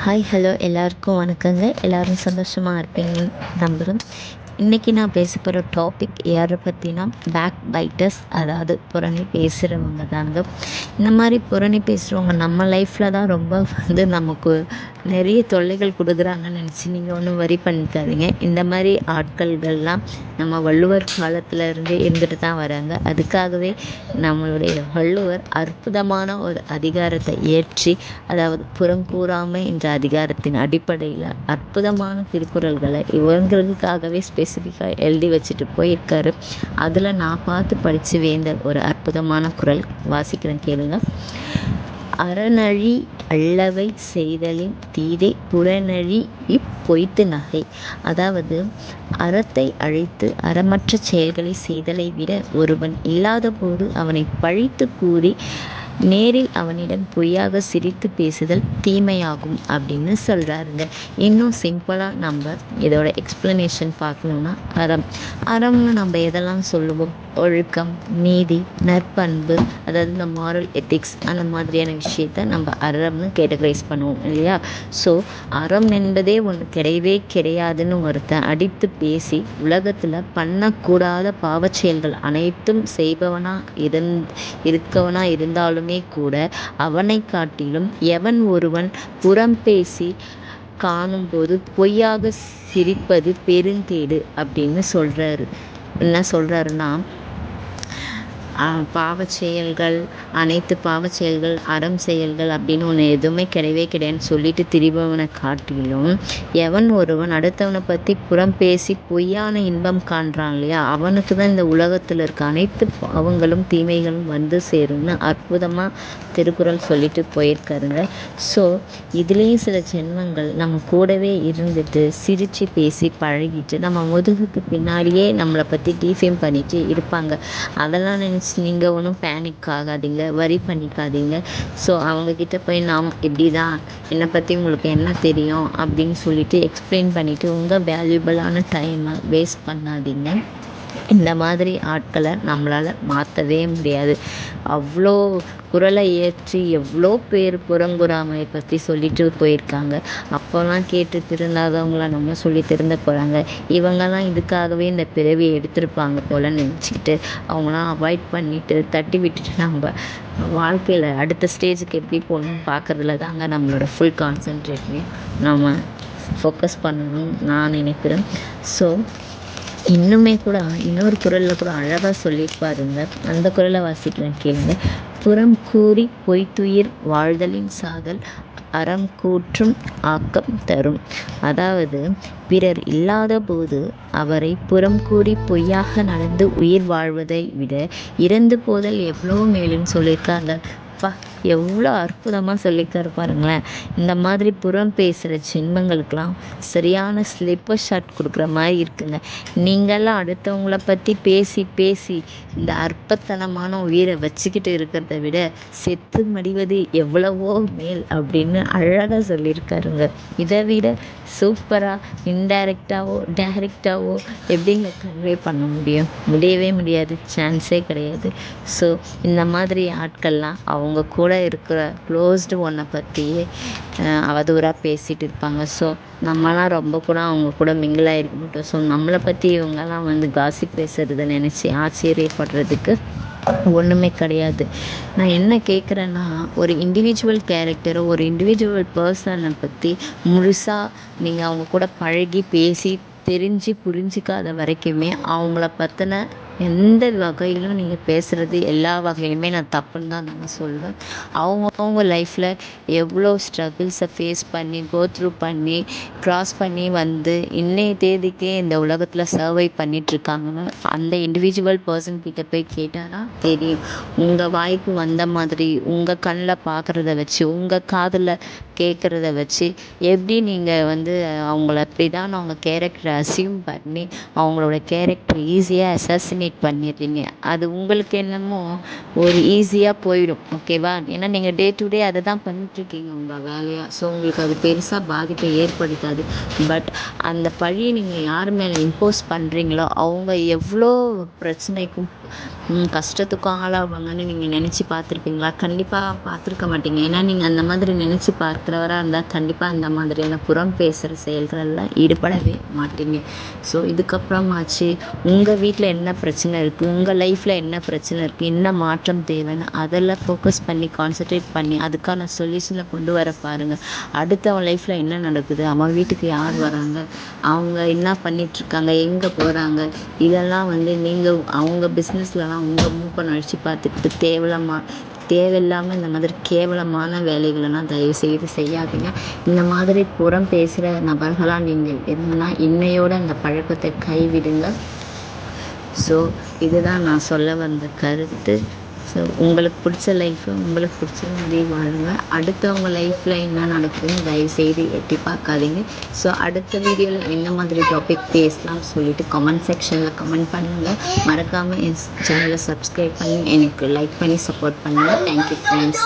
Hi hello எல்லாருக்கும் வணக்கங்க. எல்லோரும் சந்தோஷமாக இருப்பீங்கன்னு நம்புகிறேன். இன்றைக்கி நான் பேச போகிற டாபிக் யாரை பற்றினா பேக் பைட்டர்ஸ், அதாவது புரணி பேசுகிறவங்க தாங்க. இந்த மாதிரி புரணி பேசுகிறவங்க நம்ம லைஃப்பில் தான் ரொம்ப நமக்கு நிறைய தொல்லைகள் கொடுக்குறாங்கன்னு நினச்சி நீங்கள் ஒன்றும் வரி பண்ணிக்காதீங்க. இந்த மாதிரி ஆட்கள்கள்லாம் நம்ம வள்ளுவர் காலத்தில் இருந்தே இருந்துட்டு தான் வராங்க. அதுக்காகவே நம்மளுடைய வள்ளுவர் அற்புதமான ஒரு அதிகாரத்தை ஏற்றி, அதாவது புறங்கூறாமை என்ற அதிகாரத்தின் அடிப்படையில் அற்புதமான திருக்குறள்களை இவங்களுக்காகவே ஸ்பெசிஃபிக்காக எழுதி வச்சுட்டு போயிருக்காரு. அதில் நான் பார்த்து படித்து வேந்த ஒரு அற்புதமான குறள் வாசிக்கிறேன், கேளுங்க. அறநழி அல்லவை செய்தலின் தீதை புறநழி இப்பொய்த்து நகை. அதாவது அறத்தை அழித்து அறமற்ற செயல்களை செய்தலை விட ஒருவன் இல்லாத போது அவனை பழித்து கூறி நேரில் அவனிடம் பொய்யாக சிரித்து பேசுதல் தீமையாகும் அப்படின்னு சொல்கிறாருங்க. இன்னும் சிம்பிளாக நம்ம இதோட எக்ஸ்ப்ளனேஷன் பார்க்கணுன்னா அறம்னு நம்ம எதெல்லாம் சொல்லுவோம்? ஒழுக்கம், நீதி, நற்பண்பு, அதாவது இந்த மாரல் எத்திக்ஸ், அந்த மாதிரியான விஷயத்த நம்ம அறம்னு கேட்டகரைஸ் பண்ணுவோம் இல்லையா? ஸோ அறம் என்பதே ஒன்று கிடையவே கிடையாதுன்னு ஒருத்தன் அடித்து பேசி உலகத்தில் பண்ணக்கூடாத பாவச் செயல்கள் அனைத்தும் செய்பவனா இருக்கவனா இருந்தாலுமே கூட அவனை காட்டிலும் எவன் ஒருவன் புறம் பேசி காணும்போது பொய்யாக சிரிப்பது பெருங்கேடு அப்படின்னு சொல்கிறாரு. என்ன சொல்கிறாருன்னா, பாவச் செயல்கள், அனைத்து பாவச் செயல்கள் அறம் செயல்கள் அப்படின்னு ஒன்று எதுவுமே கிடையவே கிடையாதுன்னு சொல்லிட்டு திரிபவனை காட்டிலும் எவன் ஒருவன் அடுத்தவனை பற்றி புறம் பேசி பொய்யான இன்பம் காண்றான் இல்லையா, அவனுக்கு தான் இந்த உலகத்தில் இருக்க அனைத்து பாவங்களும் தீமைகளும் வந்து சேரும்னு அற்புதமாக திருக்குறள் சொல்லிட்டு போயிருக்காருங்க. ஸோ இதுலேயும் சில ஜென்மங்கள் நம்ம கூடவே இருந்துட்டு சிரித்து பேசி பழகிட்டு நம்ம முதுகுக்கு பின்னாடியே நம்மளை பற்றி டிஃபேம் பண்ணிட்டு இருப்பாங்க. அதெல்லாம் நினச்சி நீங்கள் ஒன்றும் பேனிக் ஆகாதீங்க, வரி பண்ணிக்காதீங்க. ஸோ அவங்கக்கிட்ட போய் நாம் இப்படி தான், என்னை பற்றி உங்களுக்கு என்ன தெரியும் அப்படின்னு சொல்லிட்டு எக்ஸ்பிளைன் பண்ணிவிட்டு உங்கள் வேல்யூபிளான டைமை வேஸ்ட் பண்ணாதீங்க. இந்த மாதிரி ஆட்களை நம்மளால் மாற்றவே முடியாது. அவ்வளோ குரலை ஏற்றி எவ்வளோ பேர் புறங்குறாமையை பற்றி சொல்லிட்டு போயிருக்காங்க. அப்போல்லாம் கேட்டு திருந்தாதவங்கள நம்ம சொல்லி திருந்த போகிறாங்க. இவங்கெல்லாம் இதுக்காகவே இந்த பிறவியை எடுத்திருப்பாங்க போல நினச்சிக்கிட்டு அவங்களாம் அவாய்ட் பண்ணிவிட்டு தட்டி விட்டுட்டு நம்ம வாழ்க்கையில் அடுத்த ஸ்டேஜுக்கு எப்படி போகணும்னு பார்க்குறதுல தாங்க நம்மளோட ஃபுல் கான்சன்ட்ரேட்டையும் நம்ம ஃபோக்கஸ் பண்ணணும்னு நான் நினைக்கிறேன். ஸோ இன்னுமே கூட இன்னொரு குறளில் கூட அழகாக சொல்லியிருப்பாருங்க. அந்த குறளை வாசிக்கிறேன், கேளுங்க. புறம் கூறி பொய்த்துயிர் வாழ்தலின் சாதல் அறம் கூற்றும் ஆக்கம் தரும். அதாவது பிறர் இல்லாத போது அவரை புறம் கூறி பொய்யாக நடந்து உயிர் வாழ்வதை விட இறந்து போதல் எவ்வளோ மேலுன்னு சொல்லியிருக்காங்க. எவ்வளோ அற்புதமாக சொல்லியிருக்காரு பாருங்களேன். இந்த மாதிரி புறம் பேசுகிற ஜென்மங்களுக்கெல்லாம் சரியான ஸ்லிப்பர் ஷாட் கொடுக்குற மாதிரி இருக்குங்க. நீங்கள்லாம் அடுத்தவங்கள பற்றி பேசி பேசி இந்த அற்பத்தனமான உயிரை வச்சுக்கிட்டு இருக்கிறத விட செத்து மடிவது எவ்வளவோ மேல் அப்படின்னு அழகாக சொல்லியிருக்காருங்க. இதை விட சூப்பராக இன்டைரக்டாவோ டைரெக்டாவோ எப்படிங்க கன்வே பண்ண முடியவே முடியாது, சான்ஸே கிடையாது. ஸோ இந்த மாதிரி ஆட்கள்லாம் அவங்க கூட இருக்கிற க்ளோஸ்டு ஒன்றை பற்றியே அவதூறாக பேசிகிட்டு இருப்பாங்க. ஸோ நம்மலாம் ரொம்ப கூட அவங்க கூட மிங்கிள் ஆகிருக்க மாட்டோம். ஸோ நம்மளை பற்றி இவங்கெல்லாம் காசிப் பேசுகிறத நினச்சி ஆச்சரியப்படுறதுக்கு ஒன்றுமே கிடையாது. நான் என்ன கேட்குறேன்னா, ஒரு இண்டிவிஜுவல் கேரக்டரை, ஒரு இண்டிவிஜுவல் பர்சனை பற்றி முழுசாக நீங்கள் அவங்க கூட பழகி பேசி தெரிஞ்சு புரிஞ்சிக்காத வரைக்குமே அவங்கள பற்றின எந்த வகையிலும் நீங்கள் பேசுகிறது எல்லா வகையிலுமே நான் தப்புன்னு தான் நான் சொல்வேன். அவங்கவுங்க லைஃப்பில் எவ்வளோ ஸ்ட்ரகிள்ஸை ஃபேஸ் பண்ணி த்ரூ பண்ணி க்ராஸ் பண்ணி வந்து இன்னைய தேதிக்கே இந்த உலகத்தில் சர்வை பண்ணிகிட்ருக்காங்கன்னு அந்த இண்டிவிஜுவல் பர்சன் கிட்ட போய் கேட்டால் தான் தெரியும். உங்கள் வாய்க்கு வந்த மாதிரி உங்கள் கண்ணில் பார்க்குறத வச்சு உங்கள் காதில் கேட்குறத வச்சு எப்படி நீங்கள் அவங்கள அப்படி தான் அவங்க கேரக்டரை அசியூம் பண்ணி அவங்களோட கேரக்டர் ஈஸியாக அசாசினேட் எலிமினேட் பண்ணிடுறீங்க. அது உங்களுக்கு என்னமோ ஒரு ஈஸியாக போயிடும். ஓகேவா? ஏன்னா நீங்கள் டே டு டே அதை தான் பண்ணிட்டுருக்கீங்க உங்கள் வேலையாக. ஸோ உங்களுக்கு அது பெருசாக பாதிப்பை ஏற்படுத்தாது. பட் அந்த பழியை நீங்கள் யார் மேலே இம்போஸ் பண்ணுறீங்களோ அவங்க எவ்வளோ பிரச்சனைக்கும் கஷ்டத்துக்கும் ஆளாவாங்கன்னு நீங்கள் நினச்சி பார்த்துருப்பீங்களா? கண்டிப்பாக பார்த்துருக்க மாட்டீங்க. ஏன்னா நீங்கள் அந்த மாதிரி நினச்சி பார்க்குறவராக இருந்தால் கண்டிப்பாக அந்த மாதிரியான புறம் பேசுகிற செயல்களெல்லாம் ஈடுபடவே மாட்டீங்க. ஸோ இதுக்கப்புறமாச்சு உங்கள் வீட்டில் என்ன பிரச்சனை இருக்குது, உங்கள் லைஃப்பில் என்ன பிரச்சனை இருக்குது, என்ன மாற்றம் தேவைன்னு அதெல்லாம் ஃபோக்கஸ் பண்ணி கான்சன்ட்ரேட் பண்ணி அதுக்கான சொல்யூஷனை கொண்டு வர பாருங்கள். அடுத்தவன் லைஃப்பில் என்ன நடக்குது, அவன் வீட்டுக்கு யார் வராங்க, அவங்க என்ன பண்ணிகிட்ருக்காங்க, எங்கே போகிறாங்க, இதெல்லாம் நீங்கள் அவங்க பிஸ்னஸ்லலாம் உங்கள் மூக்கை நடிச்சு பார்த்துக்கிட்டு தேவையில்லாமல் இந்த மாதிரி கேவலமான வேலைகளெல்லாம் தயவுசெய்து செய்யாதீங்க. இந்த மாதிரி புறம் பேசுகிற நபர்களாக நீங்கள் இருந்தால் இன்னையோட அந்த பழக்கத்தை கைவிடுங்க. ஸோ இதுதான் நான் சொல்ல வந்த கருத்து. ஸோ உங்களுக்கு பிடிச்ச லைஃப்பை உங்களுக்கு பிடிச்ச மாதிரி வாழுங்க. அடுத்தவங்க லைஃப்பில் என்ன நடக்குதுன்னு தயவுசெய்து எட்டி பார்க்காதீங்க. ஸோ அடுத்த வீடியோவில் என்ன மாதிரி டாபிக் பேசலாம்னு சொல்லிட்டு கமெண்ட் செக்ஷனில் கமெண்ட் பண்ணுங்கள். மறக்காமல் என் சேனலை சப்ஸ்கிரைப் பண்ணி எனக்கு லைக் பண்ணி சப்போர்ட் பண்ணுங்கள். Thank you friends.